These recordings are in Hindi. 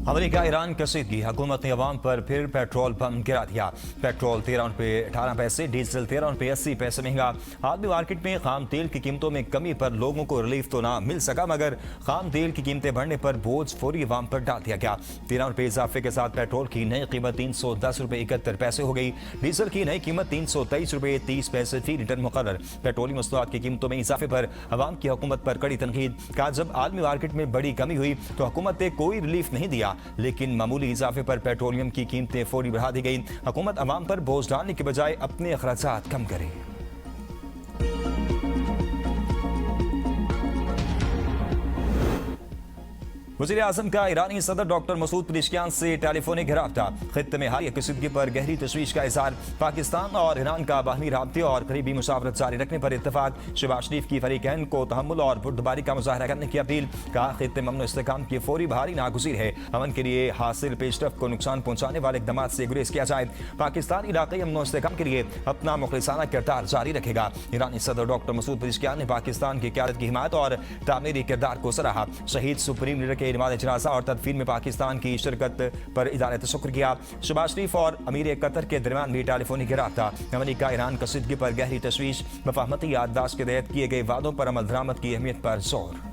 अमेरिका ईरान कसीदगी, हुकूमत ने अवाम पर फिर पेट्रोल बम गिरा दिया। पेट्रोल 13 रुपये 18 पैसे, डीजल 13 रुपये 80 पैसे महंगा। आलमी मार्केट में खाम तेल की कीमतों में कमी पर लोगों को रिलीफ तो ना मिल सका, मगर खाम तेल की कीमतें बढ़ने पर बोझ फौरी अवाम पर डाल दिया गया। 13 रुपये इजाफे के साथ पेट्रोल की नई कीमत 310 रुपये 71 पैसे हो गई। डीजल की नई कीमत 323 रुपये 30 पैसे फी लीटर मुकर्रर। पेट्रोलियम मसनूआत की कीमतों में इजाफे पर अवाम की हुकूमत पर कड़ी तनकीद। कहा, जब आलमी मार्केट में बड़ी कमी हुई तो हुकूमत ने कोई रिलीफ नहीं दिया, लेकिन मामूली इजाफे पर पेट्रोलियम की कीमतें फौरी बढ़ा दी गई। हुकूमत अवाम पर बोझ डालने के बजाय अपने अखराजात कम करे। वज़ीर-ए-आज़म का ईरानी सदर डॉक्टर मसूद पेज़ेश्कियान से टेलीफोनिक राब्ता। खित्ते में हालिया कसीदगी पर गहरी तशवीश का इज़हार। पाकिस्तान और ईरान का बाहमी राब्ते और करीबी मुशावरत जारी रखने पर इत्तफाक। शहबाज शरीफ की फरीकैन को तहम्मुल और बुर्दबारी का मुजाहरा करने की अपील। कहा, खित्ते में अमन इस्तेहकाम की फौरी बहाली नागुज़ीर है। अमन के लिए हासिल पेशरफ्त को नुकसान पहुंचाने वाले इक़दाम से गुरेज किया जाए। पाकिस्तान इलाक़ाई अमन इस्तेहकाम के लिए अपना मुखलिसाना किरदार जारी रखेगा। ईरानी सदर डॉक्टर मसूद पेज़ेश्कियान ने पाकिस्तान की क़यादत की हिमायत और तामीरी किरदार को सराहा। शहीद सुप्रीम लीडर के नमाज़ जनाज़ा और तदफीन में पाकिस्तान की शिरकत पर इज़हार शुक्र किया। शहबाज शरीफ और अमीर कतर के दरमियान भी टेलीफोनिक राब्ता। अमेरिका ईरान कसीदगी पर गहरी तशवीश। मफाहमती याददाश्त के तहत किए गए वादों पर अमल दरामद की अहमियत पर जोर।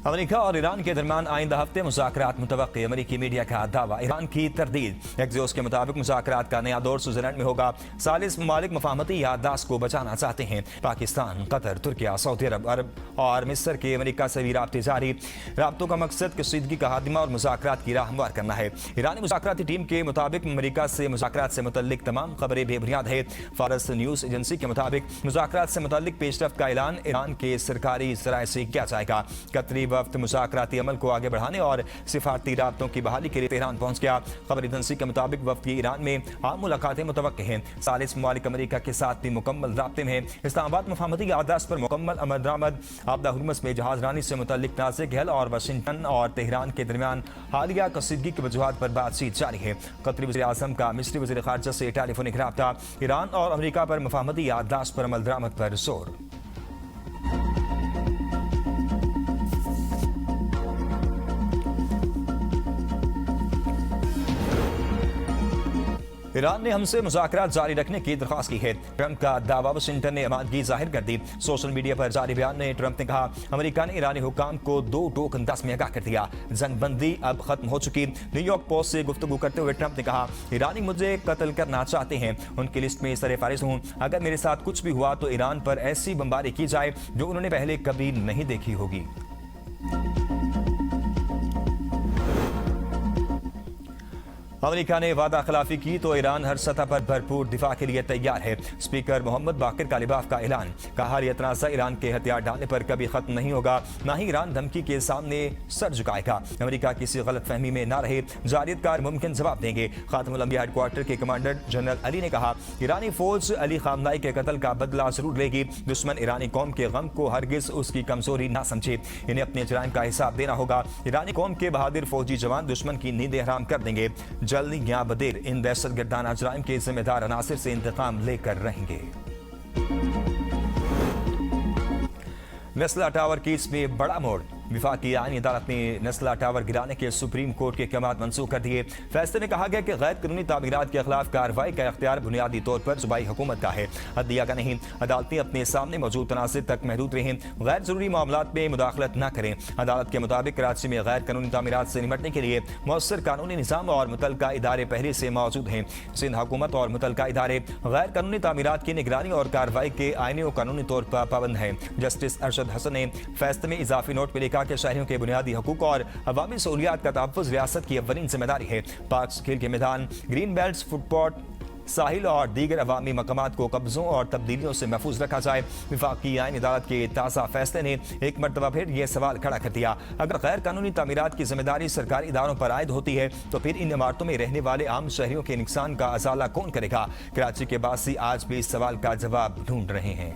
अमेरिका और ईरान के दरमियान आइंदा हफ्ते मुज़ाकरात मुतवक्की। अमेरिकी मीडिया का दावा, ईरान की तरदीद। एक्सियोस के मुताबिक मुज़ाकरात का नया दौर स्विट्जरलैंड में होगा। सालिस ममालिक मफाहमती याददाश्त को बचाना चाहते हैं। पाकिस्तान, कतर, तुर्किया, सऊदी अरब और मिस्र के अमेरिका से भी राब्ते जारी। राब्तों का मकसद कसीदगी का खात्मा और मुज़ाकरात की राह हमवार करना है। ईरानी मुज़ाकराती टीम के मुताबिक अमेरिका से मुज़ाकरात से मुतल्लिक तमाम खबरें बेबुनियाद है। फारस न्यूज़ एजेंसी के मुताबिक मुज़ाकरात से मुतल्लिक पेशरफ्त का ऐलान ईरान के सरकारी ज़राए से किया जाएगा। कतरी वफ्द मुज़ाकराती अमल को आगे बढ़ाने और सिफारती राब्तों की बहाली के लिए तेहरान पहुंच गया। खबर एजेंसी के मुताबिक वफ्द की ईरान में आम मुलाकातें मुतवक्की हैं। सालिस ममालिक अमेरिका के साथ भी मुकम्मल राब्ते में हैं। इस्लामाबाद मफाहमती याददाश्त पर मुकम्मल अमल दरामद। आपदा हुर्मुज़ में जहाज रानी से मुतल्लिक नाज़िक हल और वाशिंगटन और तेहरान के दरमियान हालिया कसीदगी की वजूहात पर बातचीत जारी है। कतरी वज़ीर-ए-आज़म का मिस्री वज़ीर ख़ारिजा से टेलीफोनिक राब्ता। ईरान और अमेरिका पर मफाहमती याददाश्त पर अमल दरामद पर जोर। ईरान ने हमसे मुज़ाकरात जारी रखने की दरख्वास्त की है। ट्रंप का दावा, वाशिंगटन ने आमादगी जाहिर कर दी। सोशल मीडिया पर जारी बयान में ट्रंप ने कहा, अमेरिका ने ईरानी हुकाम को 2 टोक अंदाज में आगाह कर दिया। जंगबंदी अब खत्म हो चुकी। न्यूयॉर्क पोस्ट से गुफ्तगू करते हुए ट्रंप ने कहा, ईरानी मुझे कत्ल करना चाहते हैं, उनकी लिस्ट में सरफहरिस्त हूँ। अगर मेरे साथ कुछ भी हुआ तो ईरान पर ऐसी बमबारी की जाए जो उन्होंने पहले कभी नहीं देखी होगी। अमेरिका ने वादा खिलाफी की तो ईरान हर सतह पर भरपूर दिफा के लिए तैयार है। स्पीकर मोहम्मद बाकिर कालिबाफ का ऐलान। कहा, यह तनाज़ा ईरान के हथियार डालने पर कभी खत्म नहीं होगा, ना ही ईरान धमकी के सामने सर झुकाएगा। अमेरिका किसी गलत फहमी में ना रहे, जारियतकार मुमकिन जवाब देंगे। खातमुल अंबिया हेडक्वार्टर के कमांडर जनरल अली ने कहा, ईरानी फौज अली खामनाई के कत्ल का बदला जरूर लेगी। दुश्मन ईरानी कौम के गम को हरगिज उसकी कमजोरी ना समझे, इन्हें अपने जराइम का हिसाब देना होगा। ईरानी कौम के बहादुर फौजी जवान दुश्मन की नींदें हराम कर देंगे। जल्दी या बदेर इन दहशतगर्दाना जुराइम के जिम्मेदार अनासिर से इंतकाम लेकर रहेंगे। नस्ला टावर केस में बड़ा मोड़। विफाकी आईनी अदालत ने नस्ला टावर गिराने के सुप्रीम कोर्ट के अहकाम मनसूख कर दिए। फैसले में कहा गया कि गैर कानूनी तामीरात के खिलाफ कार्रवाई का इख्तियार बुनियादी तौर पर सूबाई हुकूमत का है, अदलिया का नहीं। अदालतें अपने सामने मौजूद तनाज़ुर तक महदूद रहें, गैर जरूरी मामलात में मुदाखलत न करें। अदालत के मुताबिक कराची में गैर कानूनी तामीरात से निपटने के लिए मौसर कानूनी निज़ाम और मुतलका इदारे पहले से मौजूद हैं। सिंध हुकूमत और मुतलका इदारे गैर कानूनी तामीरात की निगरानी और कार्रवाई के आईनी और कानूनी तौर पर पाबंद हैं। जस्टिस अरशद हसन ने फैसले में इजाफी नोट में लिखा कि शहरियों के बुनियादी हकूक और अवामी सहूलियात का तहफ़्फ़ुज़ रियासत की अव्वलीन जिम्मेदारी है। पार्क खेल के मैदान, ग्रीन बेल्ट, फुटपाथ, साहिल और दीगर अवामी मकामात को कब्जों और तब्दीलियों से महफूज रखा जाए। विफाकी आईन अदालत के ताज़ा फैसले ने एक मरतबा फिर यह सवाल खड़ा कर दिया, अगर गैर कानूनी तामीरात की जिम्मेदारी सरकारी इदारों पर आयद होती है तो फिर इन इमारतों में रहने वाले आम शहरियों के नुकसान का अजाला कौन करेगा? कराची के बासी आज भी इस सवाल का जवाब ढूंढ रहे हैं।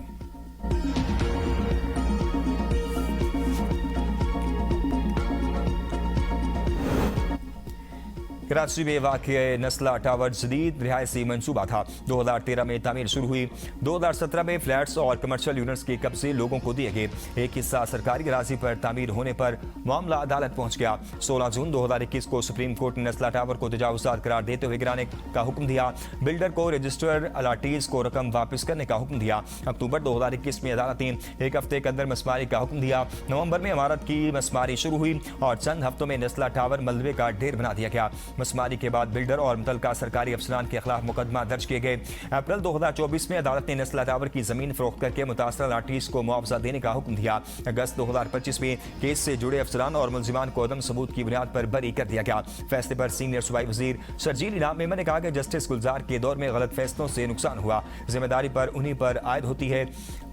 कराची में वाक़ नस्ला टावर जदीद रिहायशी मनसूबा था। 2013 में तामीर शुरू हुई। 2017 में फ्लैट्स और कमर्शियल यूनिट्स के कब्जे लोगों को दिए गए। एक हिस्सा सरकारी गराजी पर तामीर होने पर मामला अदालत पहुंच गया। 16 जून 2021 को सुप्रीम कोर्ट ने नस्ला टावर को तजावुज़ात करार देते हुए गिराने का हुक्म दिया। बिल्डर को रजिस्टर अलाटीज को रकम वापस करने का हुक्म दिया। अक्टूबर 2021 में अदालत ने एक हफ्ते के अंदर मसमारी का हुक्म दिया। नवंबर में इमारत की मसमारी शुरू हुई और चंद हफ्तों में नस्ला टावर मलबे का ढेर बना दिया गया। मसमारी के बाद बिल्डर और मुतल्लिका सरकारी अफसरान के खिलाफ मुकदमा दर्ज किए गए। अप्रैल 2024 में अदालत ने नस्ला टावर की जमीन फरोख्त करके मुतासरा लाटीज को मुआवजा देने का हुक्म दिया। अगस्त 2025 में केस से जुड़े अफसरान और मुलजिमान को अदम सबूत की बुनियाद पर बरी कर दिया गया। फैसले पर सीनियर सूबाई वजीर शर्जील इनाम मेमन ने कहा कि जस्टिस गुलजार के दौर में गलत फैसलों से नुकसान हुआ, जिम्मेदारी पर उन्हीं पर आयद होती है।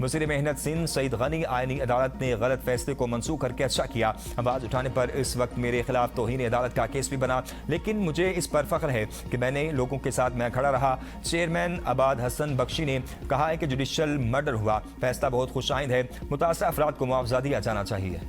वज़ीर मेहनत सिंध सईद गनी आईनी अदालत ने गलत फैसले को मनसूख करके अच्छा किया। आवाज उठाने पर इस वक्त मेरे खिलाफ तौहीन अदालत का केस भी बना, लेकिन मुझे इस पर फख्र है कि मैंने लोगों के साथ मैं खड़ा रहा। चेयरमैन आबाद हसन बख्शी ने कहा है कि जुडिशल मर्डर हुआ, फैसला बहुत खुशाइंद है, मुतासरा अफराद को मुआवजा दिया जाना चाहिए।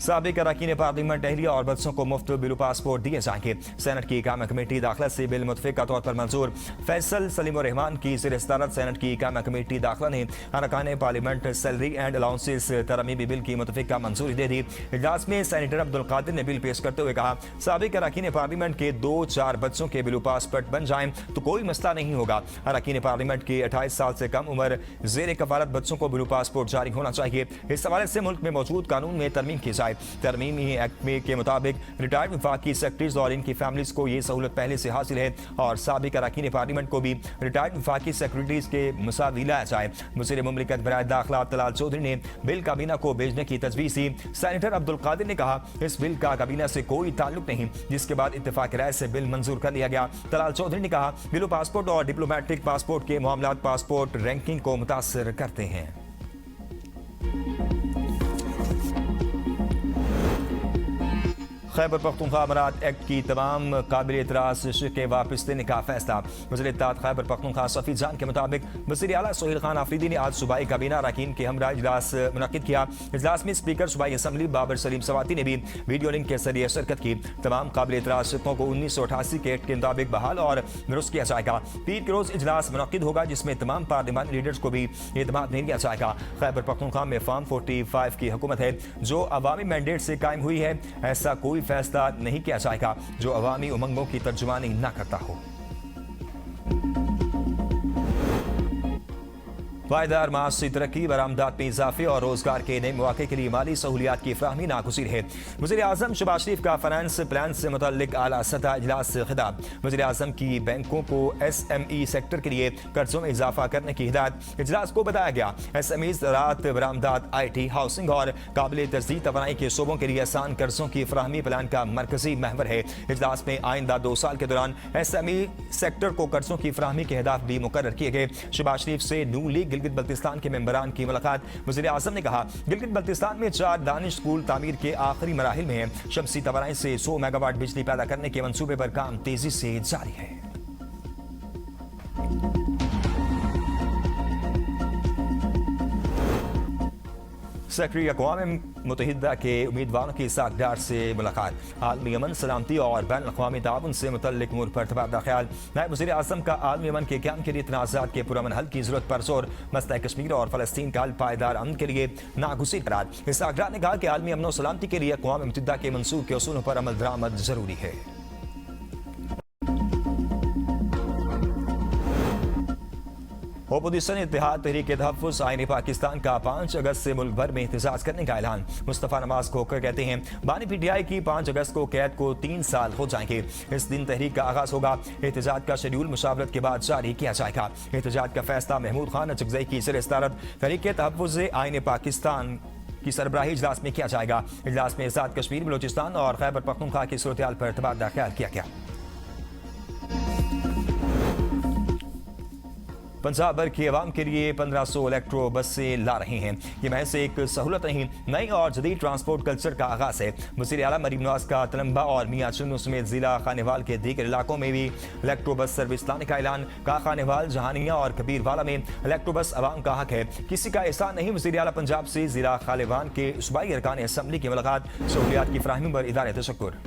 साबिक अरकान पार्लियामेंट अहलिया और बच्चों को मुफ्त बिलू पासपोर्ट दिए जाएंगे। सेनेट की कायम कमेटी दाखिला से बिल मुतफ़िक़ा तौर पर मंजूर। फैसल सलीम रहमान की ज़ेर सदारत सेनेट की कायम कमेटी दाखिला ने अरकान पार्लियामेंट सैलरी एंड अलाउंसेस तरमीमी बिल की मुतफ़िक़ा मंजूरी दे दी। इजलास में सेनेटर अब्दुल कादिर ने बिल पेश करते हुए कहा, साबिक अरकान पार्लियामेंट के 2-4 बच्चों के बिलू पासपोर्ट बन जाएं तो कोई मसला नहीं होगा। अरकान पार्लियामेंट के 28 साल से कम उम्र ज़ेर कफ़ालत बच्चों को बिलू पासपोर्ट जारी होना चाहिए। इस हवाले से मुल्क में मौजूद कानून में तरमीम की जाए। तरमीमी एक्ट में के मुताबिक रिटायर्ड वफाकी सेक्रेटरीज और इनकी फैमिलीज को ये सहूलत पहले से हासिल है और साबिक अरकान पार्लियामेंट को भी रिटायर्ड वफाकी सेक्रेटरीज के मुसावी लाया जाए। वज़ीर मुमलिकत बराए दाखिला तलाल चौधरी ने बिल काबीना को भेजने की तजवीज़ दी। सेनेटर अब्दुल कादिर ने कहा, इस बिल का काबीना से कोई ताल्लुक नहीं, जिसके बाद इत्तेफाक राय से बिल मंजूर कर लिया गया। तलाल चौधरी ने कहा, बिलो पासपोर्ट और डिप्लोमेटिक पासपोर्ट के मामलात पासपोर्ट रैंकिंग को मुतासर करते हैं। खैबर पख्तूनख्वा अमरात एक्ट की तमाम काबिल एतराज़ शिकें वापस लेने का फैसला। वज़ीर इत्तेहाद खैबर पख्तूनख्वा सफ़ी जान के मुताबिक वज़ीर आला सोहेल खान आफरीदी ने आज सूबाई काबीना अरकान के हमरा इजलास मुनक़िद किया। इजलास में स्पीकर सूबाई असम्बली बाबर सलीम सवाती ने भी वीडियो लिंक के जरिए शिरकत की। तमाम काबिल एतराज़ शिकों को 1988 के एक्ट के मुताबिक बहाल और दुरुस्त किया जाएगा। पीर के रोज़ इजलास मुनक़िद होगा, जिसमें तमाम पार्लियामानी लीडर्स को भी एतमाद नहीं दिया जाएगा। खैबर पख्तूनख्वा में फार्म 45 की हुकूमत है, जो अवामी मैंडेट से कायम हुई है। ऐसा कोई फैसला नहीं किया जाएगा जो अवामी उमंगों की तर्जुमानी न करता हो। पायदार माशी तरक्की, बरामदात में इजाफे और रोजगार के नए मौके के लिए माली सहूलियात की फराहमी नागुज़ीर है। वज़ीर आज़म शहबाज शरीफ का फाइनेंस प्लान से मुतल्लिक आला सतह इजलास से खिताब। वज़ीर आज़म की बैंकों को SME सेक्टर के लिए कर्जों में इजाफा करने की हिदायत। इजलास को बताया गया, SME ज़राअत, बरामदात, IT, हाउसिंग और काबिल तजदीद तवानाई के शोबों के लिए आसान कर्जों की फराहमी प्लान का मरकजी महवर है। इजलास में आइंदा 2 साल के दौरान SME सेक्टर को कर्जों की फराहमी के अहदाफ भी मुकर्रर किए गए। शहबाज शरीफ से नून लीग गिलगित बल्तिस्तान के मेंबरान की मुलाकात। वज़ीर आज़म ने कहा, गिलगित बल्तिस्तान में 4 दानिश स्कूल तामीर के आखिरी मराहिल में है। शमसी तवानाई से 100 मेगावाट बिजली पैदा करने के मंसूबे पर काम तेजी से जारी है। सेक्रेटरी अक़वाम मुत्तहिदा के उम्मीदवारों की साखदार से मुलाकात। आलमी अमन, सलामती और बैन अक़वामी ताउन से मुतल्लिक उमूर पर तबादला ख्याल। नायब वज़ीर आज़म का आलमी अमन के क़याम के लिए तनाज़ात के पुरअमन हल की ज़रूरत पर जोर। मसला कश्मीर और फ़लस्तीन का हल पायदार अमन के लिए नागुज़ीर करार। इस साखदार ने कहा कि आलमी अमन और सलामती के लिए अक़वाम मुत्तहिदा के मंसूब के उसूलों पर अमल दरामद ज़रूरी है। ओपोजिशन इत्तेहाद तहरीक तहफ़्फ़ुज़ आईन पाकिस्तान का 5 अगस्त से मुल्क भर में एहतजाज करने का ऐलान। मुस्तफ़ा नवाज खोकर कहते हैं, बानी PTI की 5 अगस्त को कैद को 3 साल हो जाएंगे। इस दिन तहरीक का आगाज होगा। एहतजाज का शेड्यूल मुशावरत के बाद जारी किया जाएगा। एहतजाज का फैसला महमूद खान अचकज़ई की ज़ेर सदारत तहरीक तहफ़्फ़ुज़ आईन पाकिस्तान की सरबराही इजलास में किया जाएगा। इजलास में आज़ाद कश्मीर, बलोचिस्तान और खैबर पख्तूनख्वा की सूरत हाल पर तबादला ख्याल किया गया। पंजाब भर की आवाम के लिए 1500 इलेक्ट्रो बसें ला रहे हैं। ये महज एक सहूलत नहीं, नई और जदीद ट्रांसपोर्ट कल्चर का आगाज है। वज़ीर आला मरीम नवाज का तलम्बा और मियां चुन्नू समेत जिला खानेवाल के दीगर इलाकों में भी इलेक्ट्रो बस सर्विस लाने का ऐलान। का खानेवाल, जहानिया और कबीरवाला में इलेक्ट्रो बस आवाम का हक है, किसी का एहसान नहीं। वज़ीर आला पंजाब से जिला खालिवान के सूबाई अरकान असम्बली की मुलाकात, सहूलियात की फराहमी पर इदारे तशक्कुर।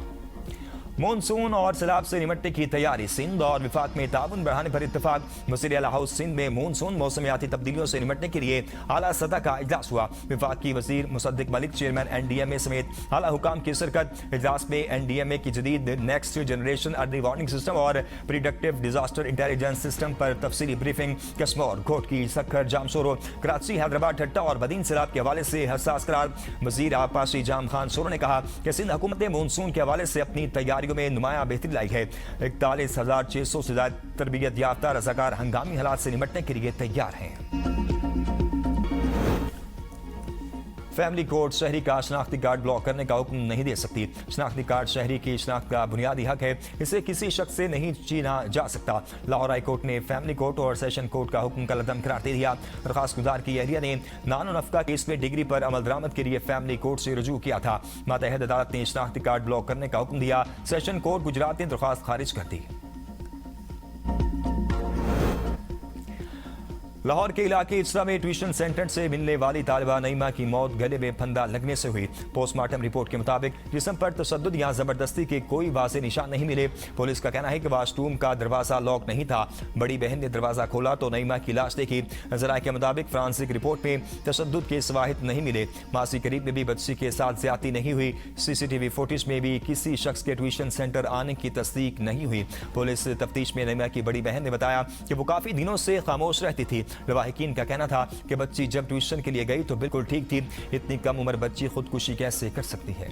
मॉनसून और सैलाब से निपटने की तैयारी, सिंध और विफाक में ताउन बढ़ाने पर इत्तेफाक। वज़ीर आला हाउस सिंध में मॉनसून मौसमियाती तब्दीलियों से निपटने के लिए आला सतह का इजलास हुआ। विफाक की वज़ीर मुसद्दिक मलिक, चेयरमैन NDMA समेत आला हुकाम की शिरकत। इजलास में NDMA की जदीद next generation early warning system और प्रिडिक्टिव डिजास्टर इंटेलिजेंस सिस्टम पर तफसीली ब्रीफिंग। कसमौर, घोटकी, सक्खर, जामसोरो, कराची, हैदराबाद, ठट्टा और बदीन सैलाब के हवाले से हसास करार। वज़ीर आपासी जाम खान सोरो ने कहा कि सिंध हुकूमत ने मॉनसून के हवाले से अपनी तैयारियों में नुमाया बेहतरी लाई है। 41,600 से ज्यादा तरबियत याफ्ता रज़ाकार हंगामी हालात से निपटने के लिए तैयार हैं। फैमिली कोर्ट शहरी का शनाख्ती कार्ड ब्लॉक करने का हुक्म नहीं दे सकती। शनाख्ती कार्ड शहरी की शनाख्त का बुनियादी हक है, इसे किसी शख्स से नहीं छीना जा सकता। लाहौर हाई कोर्ट ने फैमिली कोर्ट और सेशन कोर्ट का हुक्म कलअदम करार दे दिया। दरखास्त गुजार की एहलिया ने नानो नफका केस में डिग्री पर अमल दरामद के लिए फैमिली कोर्ट से रुजू किया था। मातहत अदालत ने शनाख्ती कार्ड ब्लॉक करने का हुक्म दिया। सेशन कोर्ट गुजरात ने दरखास्त खारिज कर दी। लाहौर के इलाके इस्रा में ट्यूशन सेंटर से मिलने वाली तालिबा नईमा की मौत गले में फंदा लगने से हुई। पोस्टमार्टम रिपोर्ट के मुताबिक जिस्म पर तशद्दुद या जबरदस्ती के कोई वाज़ेह निशान नहीं मिले। पुलिस का कहना है कि वाशरूम का दरवाजा लॉक नहीं था। बड़ी बहन ने दरवाजा खोला तो नईमा की लाश देखी। ज़राए के मुताबिक फ्रांसिक रिपोर्ट में तशद्दुद के शवाहिद नहीं मिले। मासी करीब में भी बच्ची के साथ ज्यादती नहीं हुई। CCTV फुटेज में भी किसी शख्स के ट्यूशन सेंटर आने की तस्दीक नहीं हुई। पुलिस तफ्तीश में नईमा की बड़ी बहन ने बताया कि वो काफी दिनों से खामोश रहती थी। लवाहिकीन का कहना था कि बच्ची जब ट्यूशन के लिए गई तो बिल्कुल ठीक थी। इतनी कम उम्र बच्ची खुदकुशी कैसे कर सकती है।